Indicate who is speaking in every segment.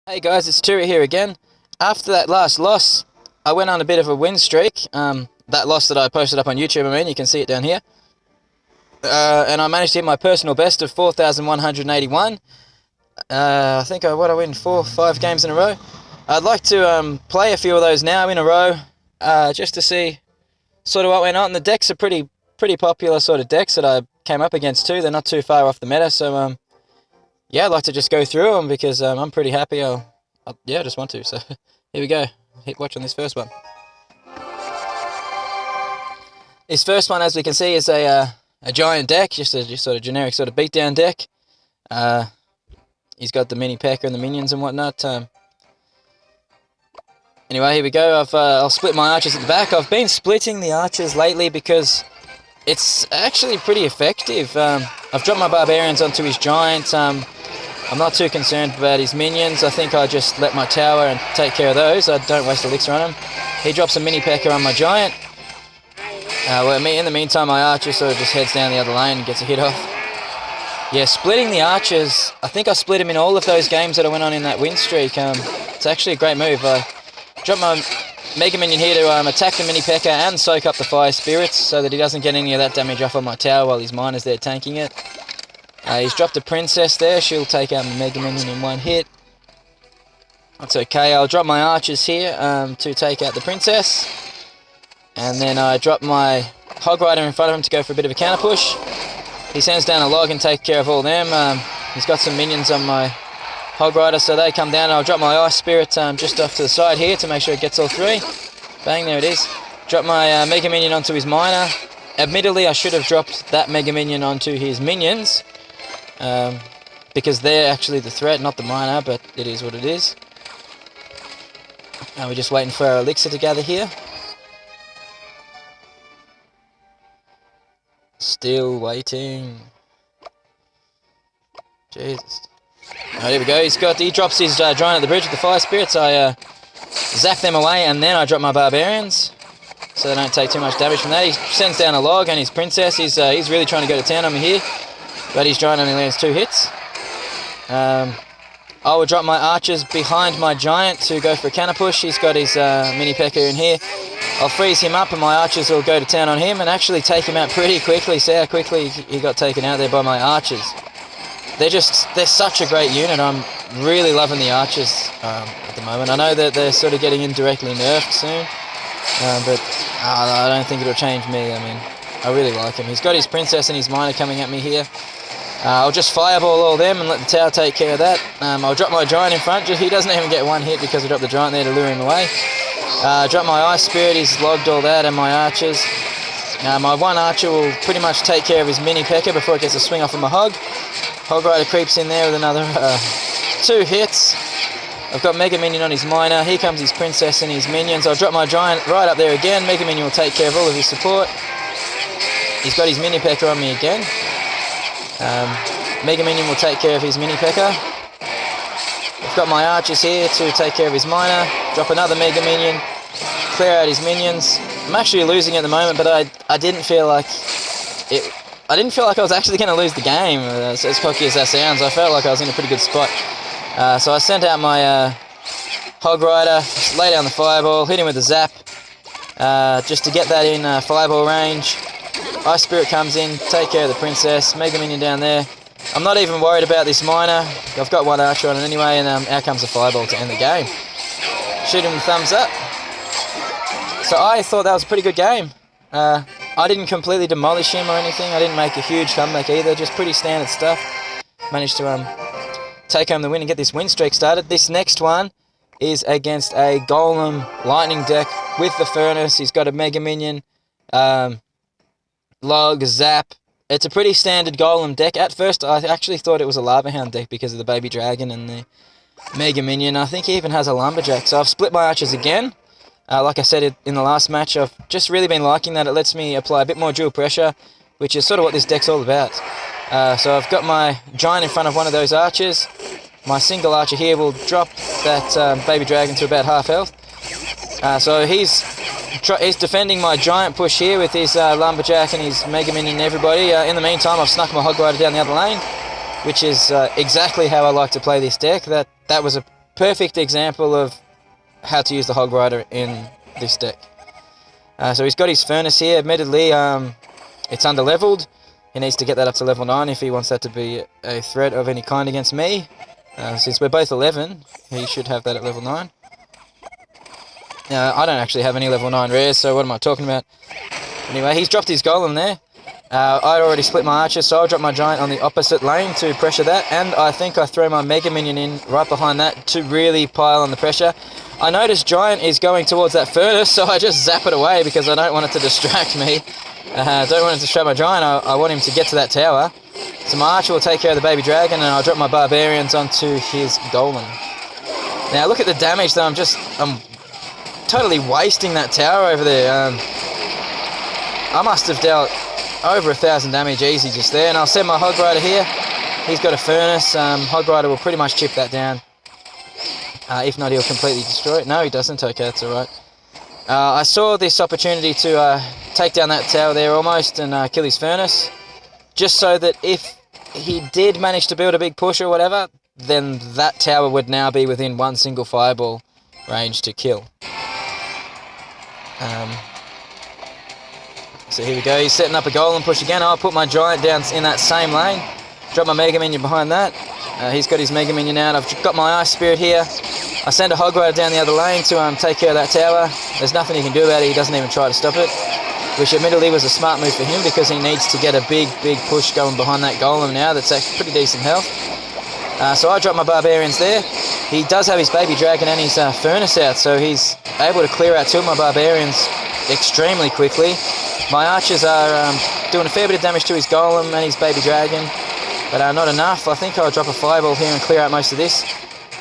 Speaker 1: Hey guys, it's Turi here again. After that last loss, I went on a bit of a win streak. That loss that I posted up on YouTube, you can see it down here. And I managed to hit my personal best of 4,181. I think I win 4 or 5 games in a row. I'd like to play a few of those now in a row, just to see sort of what went on. The decks are pretty popular sort of decks that I came up against too. They're not too far off the meta, so yeah, I'd like to just go through them because I'm pretty happy. I just want to. So here we go. Hit watch on this first one. This first one, as we can see, is a giant deck, just sort of generic sort of beatdown deck. He's got the mini P.E.K.K.A. and the minions and whatnot. Anyway, here we go. I'll split my archers at the back. I've been splitting the archers lately because it's actually pretty effective. I've dropped my barbarians onto his giant. I'm not too concerned about his minions. I think I just let my tower and take care of those. I don't waste elixir on him. He drops a mini P.E.K.K.A. on my giant. In the meantime, my archer sort of just heads down the other lane and gets a hit off. Yeah, splitting the archers, I think I split him in all of those games that I went on in that win streak. It's actually a great move. I dropped my Mega Minion here to attack the mini P.E.K.K.A. and soak up the fire spirits so that he doesn't get any of that damage off on my tower while his miner's there tanking it. He's dropped a princess there. She'll take out my Mega Minion in one hit. That's okay. I'll drop my archers here to take out the princess. And then I drop my Hog Rider in front of him to go for a bit of a counter push. He sends down a log and takes care of all them. He's got some minions on my Hog Rider, so they come down. And I'll drop my Ice Spirit just off to the side here to make sure it gets all 3. Bang, there it is. Drop my Mega Minion onto his miner. Admittedly, I should have dropped that Mega Minion onto his minions. Because they're actually the threat, not the miner, but it is what it is. We're just waiting for our elixir to gather here. Still waiting. Jesus. Alright, here we go. He drops his giant at the bridge with the fire spirits. I zap them away, and then I drop my barbarians, so they don't take too much damage from that. He sends down a log and his princess. He's really trying to go to town on me here, but his giant only lands 2 hits. I will drop my archers behind my giant to go for a counter push. He's got his mini P.E.K.K.A. in here. I'll freeze him up and my archers will go to town on him and actually take him out pretty quickly. See how quickly he got taken out there by my archers. They're such a great unit. I'm really loving the archers at the moment. I know that they're sort of getting indirectly nerfed soon, but I don't think it'll change me. I mean, I really like him. He's got his princess and his miner coming at me here. I'll just fireball all them and let the tower take care of that. I'll drop my giant in front. He doesn't even get 1 hit because I dropped the giant there to lure him away. Drop my Ice Spirit. He's logged all that and my archers. My one archer will pretty much take care of his mini P.E.K.K.A. before it gets a swing off of my Hog. Hog Rider creeps in there with another 2 hits. I've got Mega Minion on his miner. Here comes his princess and his minions. I'll drop my giant right up there again. Mega Minion will take care of all of his support. He's got his mini P.E.K.K.A. on me again. Mega Minion will take care of his mini P.E.K.K.A. I've got my archers here to take care of his miner. Drop another Mega Minion. Clear out his minions. I'm actually losing at the moment, but I didn't feel like it. I didn't feel like I was actually going to lose the game. As cocky as that sounds, I felt like I was in a pretty good spot. So I sent out my Hog Rider, lay down the fireball, hit him with a zap, just to get that in fireball range. Ice Spirit comes in, take care of the princess, Mega Minion down there. I'm not even worried about this miner. I've got 1 archer on it anyway, and out comes the fireball to end the game. Shoot him with thumbs up. So I thought that was a pretty good game. I didn't completely demolish him or anything. I didn't make a huge comeback either. Just pretty standard stuff. Managed to take home the win and get this win streak started. This next one is against a Golem Lightning deck with the Furnace. He's got a Mega Minion, Log, Zap. It's a pretty standard Golem deck. At first, I actually thought it was a Lava Hound deck because of the Baby Dragon and the Mega Minion. I think he even has a Lumberjack. So I've split my archers again. Like I said in the last match, I've just really been liking that. It lets me apply a bit more dual pressure, which is sort of what this deck's all about. So I've got my giant in front of one of those archers. My single archer here will drop that Baby Dragon to about half health. So he's defending my giant push here with his Lumberjack and his Mega Minion and everybody. In the meantime, I've snuck my Hog Rider down the other lane, which is exactly how I like to play this deck. That was a perfect example of how to use the Hog Rider in this deck. So he's got his Furnace here. Admittedly, it's under-leveled. He needs to get that up to level 9 if he wants that to be a threat of any kind against me. Since we're both 11, he should have that at level 9. I don't actually have any level 9 rares, so what am I talking about? Anyway, he's dropped his Golem there. I'd already split my archers, so I'll drop my Giant on the opposite lane to pressure that, and I think I throw my Mega Minion in right behind that to really pile on the pressure. I notice Giant is going towards that Furnace, so I just zap it away because I don't want it to distract me. I don't want it to distract my Giant, I want him to get to that tower. So my Archer will take care of the Baby Dragon, and I'll drop my Barbarians onto his Golem. Now look at the damage though, I'm totally wasting that tower over there. I must have dealt over 1,000 damage easy just there, and I'll send my Hog Rider here. He's got a Furnace. Hog Rider will pretty much chip that down. If not, he'll completely destroy it. No, he doesn't. Okay, that's alright. I saw this opportunity to take down that tower there almost and kill his Furnace, just so that if he did manage to build a big push or whatever, then that tower would now be within one single fireball range to kill. So here we go, he's setting up a Golem push again. I'll put my Giant down in that same lane, drop my Mega Minion behind that. He's got his Mega Minion out. I've got my Ice Spirit here. I send a Hog Rider down the other lane to take care of that tower. There's nothing he can do about it, he doesn't even try to stop it, which admittedly was a smart move for him because he needs to get a big push going behind that Golem now that's at pretty decent health. So I drop my Barbarians there. He does have his Baby Dragon and his Furnace out, so he's able to clear out two of my Barbarians extremely quickly. My Archers are doing a fair bit of damage to his Golem and his Baby Dragon, but not enough. I think I'll drop a Fireball here and clear out most of this.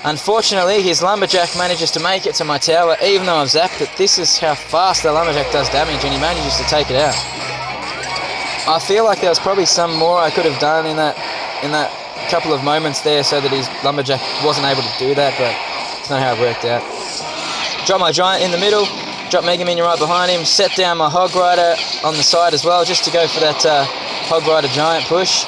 Speaker 1: Unfortunately, his Lumberjack manages to make it to my tower, even though I've zapped it. This is how fast the Lumberjack does damage, and he manages to take it out. I feel like there was probably some more I could have done in that couple of moments there so that his Lumberjack wasn't able to do that, but it's not how it worked out. Drop my Giant in the middle, drop Mega Minion right behind him, set down my Hog Rider on the side as well, just to go for that Hog Rider Giant push,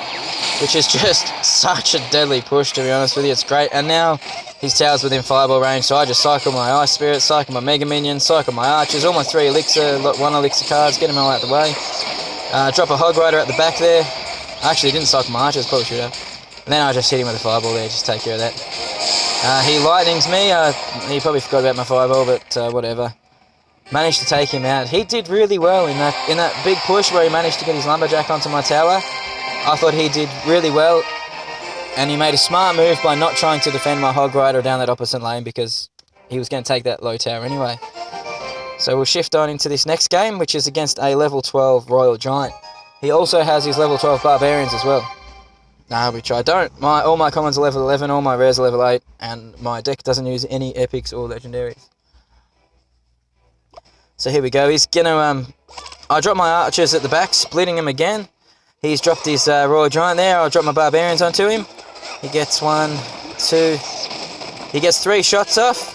Speaker 1: which is just such a deadly push, to be honest with you. It's great. And now his tower's within fireball range, so I just cycle my Ice Spirit, cycle my Mega Minion, cycle my Archers, all my 3 Elixir, 1 Elixir cards, get them all out the way. Drop a Hog Rider at the back there. I actually didn't cycle my Archers, probably should have. And then I just hit him with a fireball there, just take care of that. He lightnings me. He probably forgot about my fireball, but whatever. Managed to take him out. He did really well in that big push where he managed to get his Lumberjack onto my tower. I thought he did really well, and he made a smart move by not trying to defend my Hog Rider down that opposite lane because he was going to take that low tower anyway. So we'll shift on into this next game, which is against a level 12 Royal Giant. He also has his level 12 Barbarians as well. Which I don't. All my commons are level 11, all my rares are level 8, and my deck doesn't use any epics or legendaries. So here we go. He's gonna I drop my Archers at the back, splitting him again. He's dropped his Royal Giant there. I'll drop my Barbarians onto him. He gets 1, 2. He gets 3 shots off.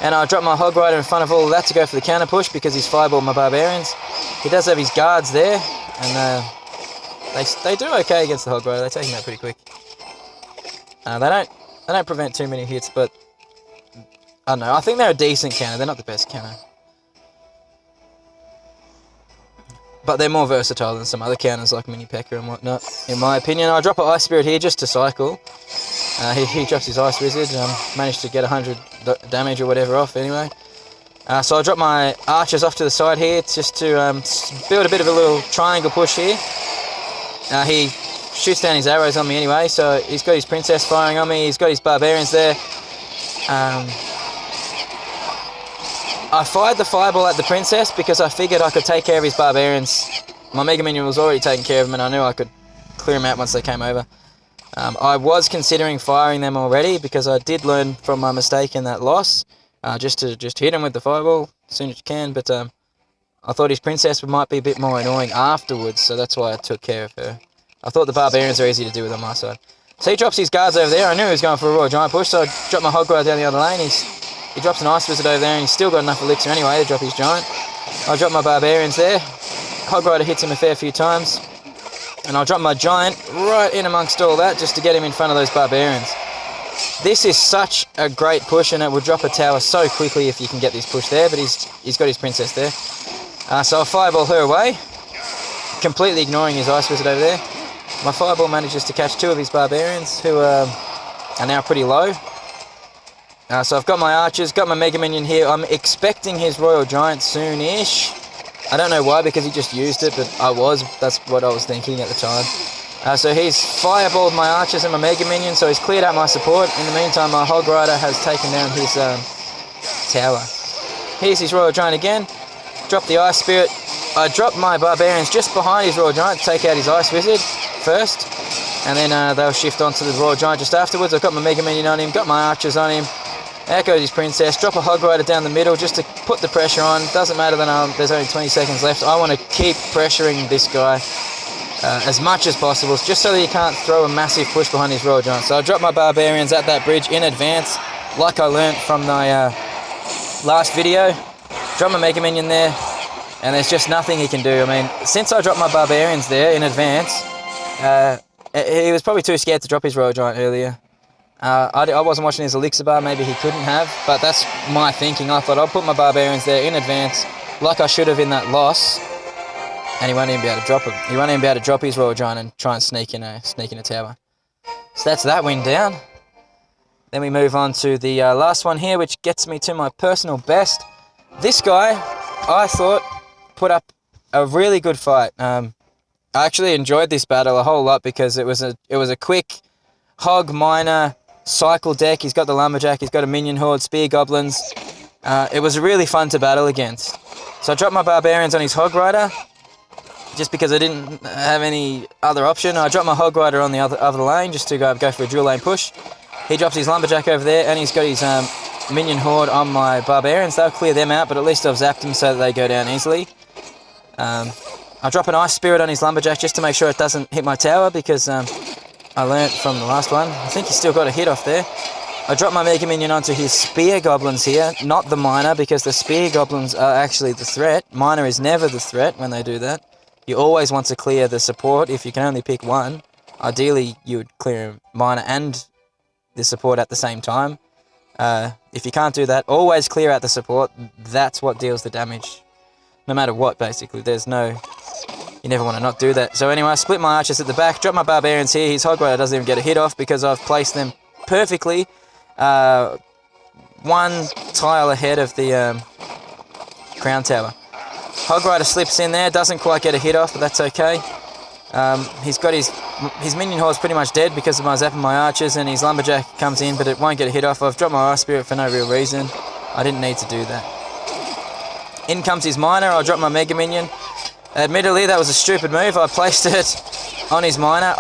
Speaker 1: And I'll drop my Hog Rider in front of all of that to go for the counter push because he's fireballed my Barbarians. He does have his guards there, and they do okay against the Hog Rider. They take him out pretty quick. They don't prevent too many hits, but I don't know. I think they're a decent counter. They're not the best counter. But they're more versatile than some other counters like Mini P.E.K.K.A. and whatnot, in my opinion. I'll drop an Ice Spirit here just to cycle. He drops his Ice Wizard, managed to get 100 damage or whatever off anyway. So I'll drop my Archers off to the side here just to build a bit of a little triangle push here. He shoots down his arrows on me anyway, so he's got his Princess firing on me, he's got his Barbarians there. I fired the Fireball at the Princess because I figured I could take care of his Barbarians. My Mega Minion was already taking care of him, and I knew I could clear him out once they came over. I was considering firing them already because I did learn from my mistake in that loss, just to hit him with the Fireball as soon as you can, but I thought his Princess might be a bit more annoying afterwards, so that's why I took care of her. I thought the Barbarians are easy to do with on my side. So he drops his guards over there. I knew he was going for a Royal Giant push, so I dropped my Hog Rider down the other lane. He drops an Ice Wizard over there, and he's still got enough Elixir anyway to drop his Giant. I'll drop my Barbarians there. Hog Rider hits him a fair few times. And I'll drop my Giant right in amongst all that just to get him in front of those Barbarians. This is such a great push, and it will drop a tower so quickly if you can get this push there, but he's got his princess there. So I fireball her away, completely ignoring his Ice Wizard over there. My fireball manages to catch 2 of his barbarians, who are now pretty low. So I've got my archers, got my Mega Minion here. I'm expecting his Royal Giant soon-ish. I don't know why, because he just used it, but that's what I was thinking at the time. So he's fireballed my archers and my Mega Minion, so he's cleared out my support. In the meantime, my Hog Rider has taken down his tower. Here's his Royal Giant again. Drop the Ice Spirit. I drop my Barbarians just behind his Royal Giant to take out his Ice Wizard first, and then they'll shift onto the Royal Giant just afterwards. I've got my Mega Minion on him, got my archers on him. Out goes his princess. Drop a Hog Rider down the middle just to put the pressure on. Doesn't matter that there's only 20 seconds left. I want to keep pressuring this guy as much as possible, just so that he can't throw a massive push behind his Royal Giant. So I drop my Barbarians at that bridge in advance, like I learnt from my last video. Drop my Mega Minion there, and there's just nothing he can do. I mean, since I dropped my Barbarians there in advance, he was probably too scared to drop his Royal Giant earlier. I wasn't watching his Elixir bar, maybe he couldn't have, but that's my thinking. I thought I'll put my Barbarians there in advance, like I should have in that loss, and he won't even be able to drop him. He won't even be able to drop his Royal Giant and try and sneak in a tower. So that's that win down. Then we move on to the last one here, which gets me to my personal best. This guy, I thought, put up a really good fight. I actually enjoyed this battle a whole lot because it was a quick Hog Miner cycle deck. He's got the Lumberjack, he's got a Minion Horde, Spear Goblins. It was really fun to battle against. So I dropped my Barbarians on his Hog Rider, just because I didn't have any other option. I dropped my Hog Rider on the other lane, just to go for a dual lane push. He drops his Lumberjack over there, and he's got his Minion Horde on my Barbarians. They'll clear them out, but at least I've zapped them so that they go down easily. I drop an Ice Spirit on his Lumberjack just to make sure it doesn't hit my tower, because I learnt from the last one. I think he's still got a hit off there. I drop my Mega Minion onto his Spear Goblins here, not the Miner, because the Spear Goblins are actually the threat. Miner is never the threat when they do that. You always want to clear the support if you can only pick one. Ideally, you would clear Miner and the support at the same time. If you can't do that, always clear out the support. That's what deals the damage. No matter what, basically. You never want to not do that. So anyway, I split my archers at the back, drop my Barbarians here. His Hog Rider doesn't even get a hit off because I've placed them perfectly. One tile ahead of the Crown Tower. Hog Rider slips in there, doesn't quite get a hit off, but that's okay. He's got his Minion Horde's pretty much dead because of my zapping my archers, and his Lumberjack comes in, but it won't get a hit off. I've dropped my Ice Spirit for no real reason. I didn't need to do that. In comes his Miner. I'll drop my Mega Minion. Admittedly, that was a stupid move. I placed it on his Miner.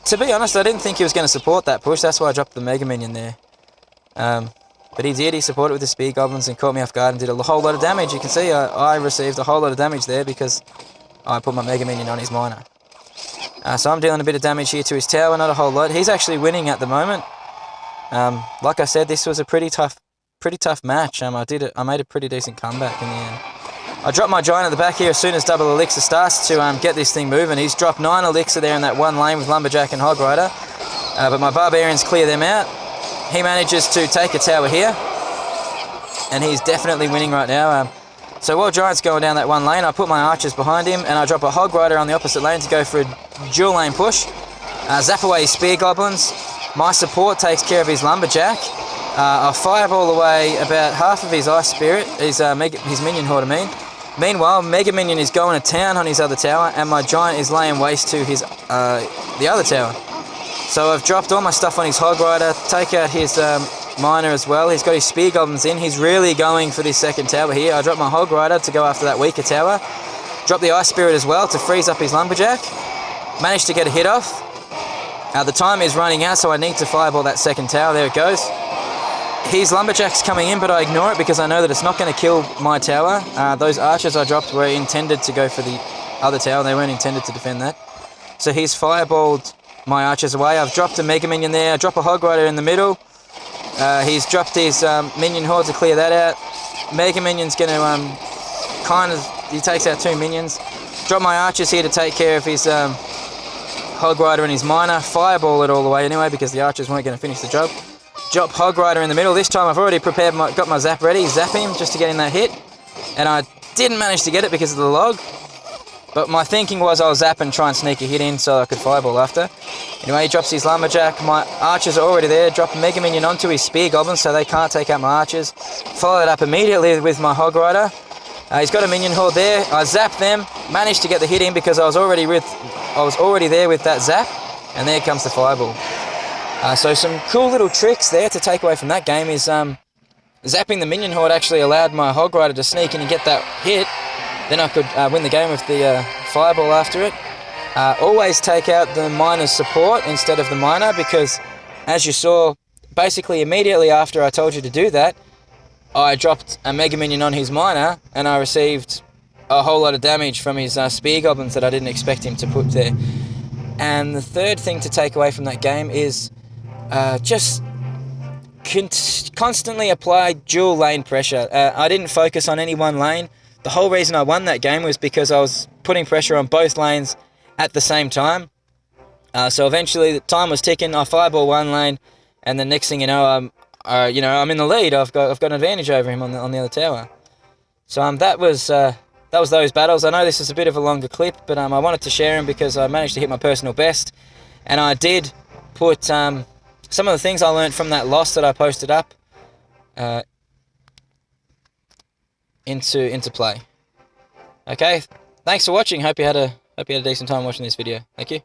Speaker 1: To be honest, I didn't think he was going to support that push. That's why I dropped the Mega Minion there. But he did. He supported with the Spear Goblins and caught me off guard and did a whole lot of damage. You can see I received a whole lot of damage there because I put my Mega Minion on his Miner. So I'm dealing a bit of damage here to his tower, not a whole lot. He's actually winning at the moment. Like I said, this was a pretty tough match. I made a pretty decent comeback in the end. I dropped my Giant at the back here as soon as double Elixir starts to get this thing moving. He's dropped 9 Elixir there in that one lane with Lumberjack and Hog Rider. But my Barbarians clear them out. He manages to take a tower here. And he's definitely winning right now. So while Giant's going down that one lane, I put my archers behind him and I drop a Hog Rider on the opposite lane to go for a dual lane push. Zap away his Spear Goblins. My support takes care of his Lumberjack. I fireball away about half of his Ice Spirit, his Minion Horde, Meanwhile, Mega Minion is going to town on his other tower, and my Giant is laying waste to his the other tower. So I've dropped all my stuff on his Hog Rider, take out his Miner as well. He's got his Spear Goblins in. He's really going for this second tower here. I drop my Hog Rider to go after that weaker tower. Drop the Ice Spirit as well to freeze up his Lumberjack. Managed to get a hit off. The time is running out, so I need to fireball that second tower. There it goes. His Lumberjack's coming in, but I ignore it because I know that it's not going to kill my tower. Those archers I dropped were intended to go for the other tower. They weren't intended to defend that. So he's fireballed my archers away. I've dropped a Mega Minion there. I drop a Hog Rider in the middle. He's dropped his Minion Horde to clear that out. Mega Minion's going to he takes out 2 minions. Drop my archers here to take care of his Hog Rider and his Miner. Fireball it all the way anyway because the archers weren't going to finish the job. drop Hog Rider in the middle. This time I've already got my zap ready, zap him just to get in that hit. And I didn't manage to get it because of the log. But my thinking was I'll zap and try and sneak a hit in so I could fireball after. Anyway, he drops his lumberjack. My archers are already there. Drop a mega minion onto his spear goblins so they can't take out my archers. Follow it up immediately with my Hog Rider. He's got a minion horde there. I zap them. Managed to get the hit in because I was already there with that zap. And there comes the fireball. So some cool little tricks there to take away from that game is zapping the minion horde actually allowed my Hog Rider to sneak in and get that hit. Then I could win the game with the fireball after it. Always take out the miner's support instead of the miner because, as you saw, basically immediately after I told you to do that, I dropped a Mega Minion on his miner and I received a whole lot of damage from his spear goblins that I didn't expect him to put there. And the third thing to take away from that game is just constantly apply dual lane pressure. I didn't focus on any one lane. The whole reason I won that game was because I was putting pressure on both lanes at the same time. So eventually the time was ticking. I fireball one lane, and the next thing you know, I'm in the lead. I've got an advantage over him on the other tower. So that was those battles. I know this is a bit of a longer clip, but I wanted to share them because I managed to hit my personal best, and I did put some of the things I learned from that loss that I posted up into play. Okay, thanks for watching. Hope you had a decent time watching this video. Thank you.